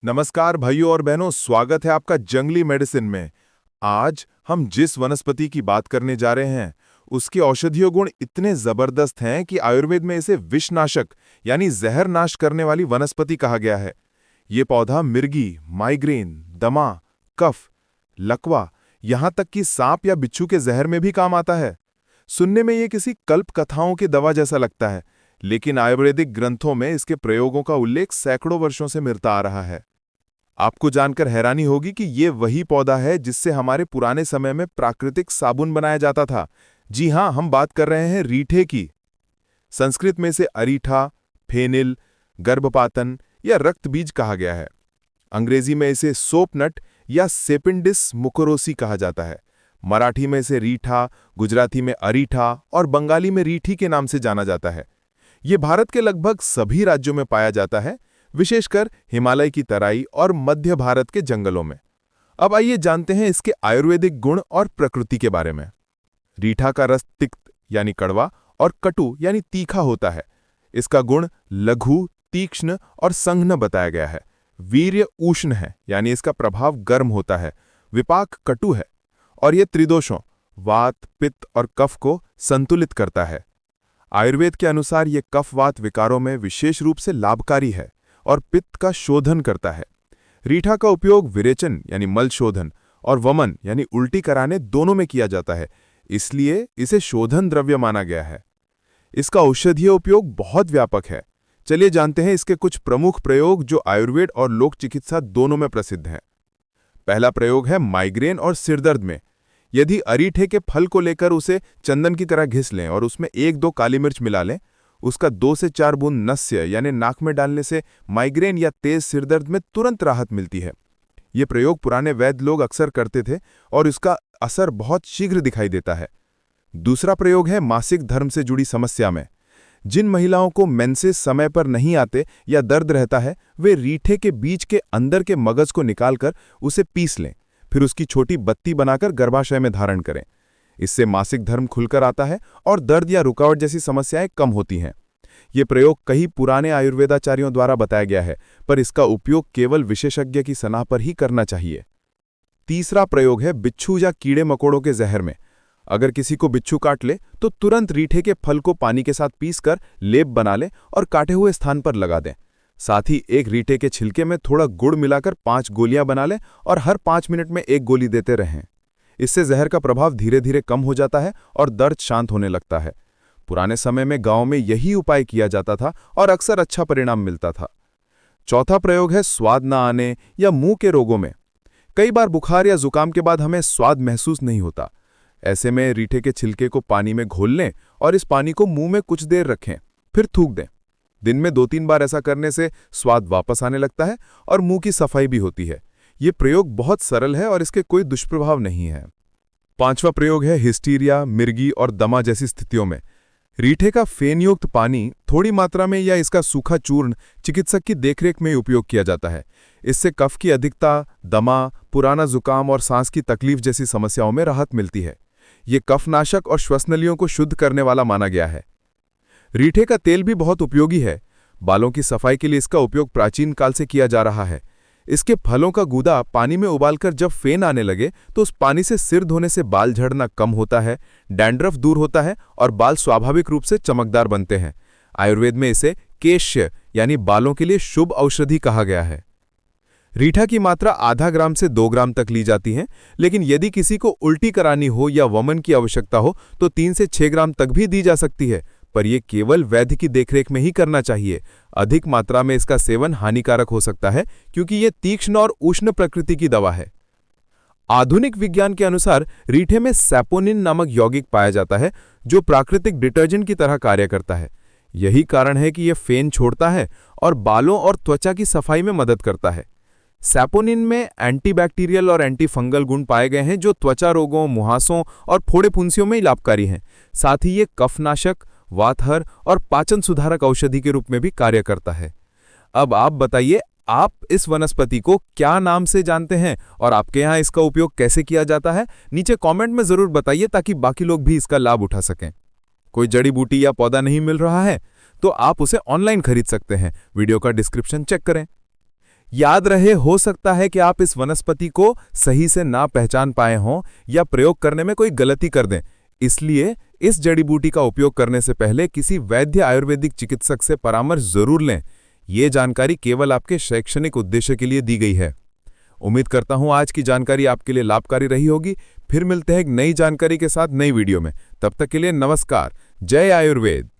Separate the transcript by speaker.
Speaker 1: नमस्कार भाइयों और बहनों, स्वागत है आपका जंगली मेडिसिन में। आज हम जिस वनस्पति की बात करने जा रहे हैं उसके औषधीय गुण इतने जबरदस्त हैं कि आयुर्वेद में इसे विषनाशक यानी जहर नाश करने वाली वनस्पति कहा गया है। ये पौधा मिर्गी, माइग्रेन, दमा, कफ, लकवा, यहां तक कि सांप या बिच्छू के जहर में भी काम आता है। सुनने में ये किसी कल्प कथाओं की दवा जैसा लगता है, लेकिन आयुर्वेदिक ग्रंथों में इसके प्रयोगों का उल्लेख सैकड़ों वर्षों से मिलता आ रहा है। आपको जानकर हैरानी होगी कि ये वही पौधा है जिससे हमारे पुराने समय में प्राकृतिक साबुन बनाया जाता था। जी हां, हम बात कर रहे हैं रीठे की। संस्कृत में इसे अरीठा, फेनिल, गर्भपातन या रक्त बीज कहा गया है। अंग्रेजी में इसे सोपनट या सेपिंडिस मुकोरोसी कहा जाता है। मराठी में इसे रीठा, गुजराती में अरीठा और बंगाली में रीठी के नाम से जाना जाता है। ये भारत के लगभग सभी राज्यों में पाया जाता है, विशेषकर हिमालय की तराई और मध्य भारत के जंगलों में। अब आइए जानते हैं इसके आयुर्वेदिक गुण और प्रकृति के बारे में। रीठा का रस तिक्त यानी कड़वा और कटु यानी तीखा होता है। इसका गुण लघु, तीक्ष्ण और संघ्न बताया गया है। वीर्य उष्ण है यानी इसका प्रभाव गर्म होता है। विपाक कटु है और ये त्रिदोषों वात, पित्त और कफ को संतुलित करता है। आयुर्वेद के अनुसार ये कफ-वात विकारों में विशेष रूप से लाभकारी है और पित्त का शोधन करता है। रीठा का उपयोग विरेचन यानी मल शोधन और वमन यानी उल्टी कराने दोनों में किया जाता है, इसलिए इसे शोधन द्रव्य माना गया है। इसका औषधीय उपयोग बहुत व्यापक है। चलिए जानते हैं इसके कुछ प्रमुख प्रयोग जो आयुर्वेद और लोक चिकित्सा दोनों में प्रसिद्ध हैं। पहला प्रयोग है माइग्रेन और सिरदर्द में। यदि अरीठे के फल को लेकर उसे चंदन की तरह घिस लें और उसमें 1-2 काली मिर्च मिला लें, उसका 2 से 4 बूंद नस्य यानी नाक में डालने से माइग्रेन या तेज सिरदर्द में तुरंत राहत मिलती है। ये प्रयोग पुराने वैद्य लोग अक्सर करते थे और इसका असर बहुत शीघ्र दिखाई देता है। दूसरा प्रयोग है मासिक धर्म से जुड़ी समस्या में। जिन महिलाओं को मेंसेस समय पर नहीं आते या दर्द रहता है, वे रीठे के बीज के अंदर के मगज को निकालकर उसे पीस लें, फिर उसकी छोटी बत्ती बनाकर गर्भाशय में धारण करें। इससे मासिक धर्म खुलकर आता है और दर्द या रुकावट जैसी समस्याएं कम होती हैं। ये प्रयोग कई पुराने आयुर्वेदाचार्यों द्वारा बताया गया है, पर इसका उपयोग केवल विशेषज्ञ की सलाह पर ही करना चाहिए। तीसरा प्रयोग है बिच्छू या कीड़े मकोड़ों के जहर में। अगर किसी को बिच्छू काट ले तो तुरंत रीठे के फल को पानी के साथ पीसकर लेप बना लें और काटे हुए स्थान पर लगा दें। साथ ही एक रीठे के छिलके में थोड़ा गुड़ मिलाकर 5 गोलियां बना लें और हर 5 मिनट में 1 गोली देते रहें। इससे जहर का प्रभाव धीरे धीरे कम हो जाता है और दर्द शांत होने लगता है। पुराने समय में गांव में यही उपाय किया जाता था और अक्सर अच्छा परिणाम मिलता था। चौथा प्रयोग है स्वाद न आने या मुंह के रोगों में। कई बार बुखार या जुकाम के बाद हमें स्वाद महसूस नहीं होता। ऐसे में रीठे के छिलके को पानी में घोल लें और इस पानी को मुंह में कुछ देर रखें, फिर थूक दें। दिन में 2-3 बार ऐसा करने से स्वाद वापस आने लगता है और मुंह की सफाई भी होती है। ये प्रयोग बहुत सरल है और इसके कोई दुष्प्रभाव नहीं है। पांचवा प्रयोग है हिस्टीरिया, मिर्गी और दमा जैसी स्थितियों में। रीठे का फेनयुक्त पानी थोड़ी मात्रा में या इसका सूखा चूर्ण चिकित्सक की देखरेख में उपयोग किया जाता है। इससे कफ की अधिकता, दमा, पुराना जुकाम और सांस की तकलीफ जैसी समस्याओं में राहत मिलती है। ये कफनाशक और श्वसनलियों को शुद्ध करने वाला माना गया है। रीठे का तेल भी बहुत उपयोगी है। बालों की सफाई के लिए इसका उपयोग प्राचीन काल से किया जा रहा है। इसके फलों का गूदा पानी में उबालकर जब फेन आने लगे तो उस पानी से सिर धोने से बाल झड़ना कम होता है, डैंड्रफ दूर होता है और बाल स्वाभाविक रूप से चमकदार बनते हैं। आयुर्वेद में इसे केश्य यानी बालों के लिए शुभ औषधि कहा गया है। रीठा की मात्रा आधा ग्राम से 2 ग्राम तक ली जाती है, लेकिन यदि किसी को उल्टी करानी हो या वमन की आवश्यकता हो तो 3 से 6 ग्राम तक भी दी जा सकती है, पर यह केवल वैद्य की देखरेख में ही करना चाहिए। अधिक मात्रा में इसका सेवन हानिकारक हो सकता है क्योंकि यह तीक्ष्ण और उष्ण प्रकृति की दवा है। आधुनिक विज्ञान के अनुसार रीठे में सैपोनिन नामक यौगिक पाया जाता है जो प्राकृतिक डिटर्जेंट की तरह कार्य करता है। यही कारण है कि यह फेन छोड़ता है और बालों और त्वचा की सफाई में मदद करता है। सैपोनिन में एंटीबैक्टीरियल और एंटीफंगल गुण पाए गए हैं जो त्वचा रोगों, मुहासों और फोड़े फुंसियों में लाभकारी हैं। साथ ही ये कफनाशक, वातहर और पाचन सुधारक औषधि के रूप में भी कार्य करता है। अब आप बताइए, आप इस वनस्पति को क्या नाम से जानते हैं और आपके यहाँ इसका उपयोग कैसे किया जाता है? नीचे कमेंट में जरूर बताइए ताकि बाकी लोग भी इसका लाभ उठा सकें। कोई जड़ी बूटी या पौधा नहीं मिल रहा है तो आप उसे ऑनलाइन खरीद सकते हैं। वीडियो का डिस्क्रिप्शन चेक करें।
Speaker 2: याद रहे, हो सकता है कि आप इस वनस्पति को सही से ना पहचान पाए हों या प्रयोग करने में कोई गलती कर दें। इसलिए इस जड़ी बूटी का उपयोग करने से पहले किसी वैद्य आयुर्वेदिक चिकित्सक से परामर्श जरूर लें। ये जानकारी केवल आपके शैक्षणिक उद्देश्य के लिए दी गई है। उम्मीद करता हूं आज की जानकारी आपके लिए लाभकारी रही होगी। फिर मिलते हैं एक नई जानकारी के साथ नई वीडियो में। तब तक के लिए नमस्कार। जय आयुर्वेद।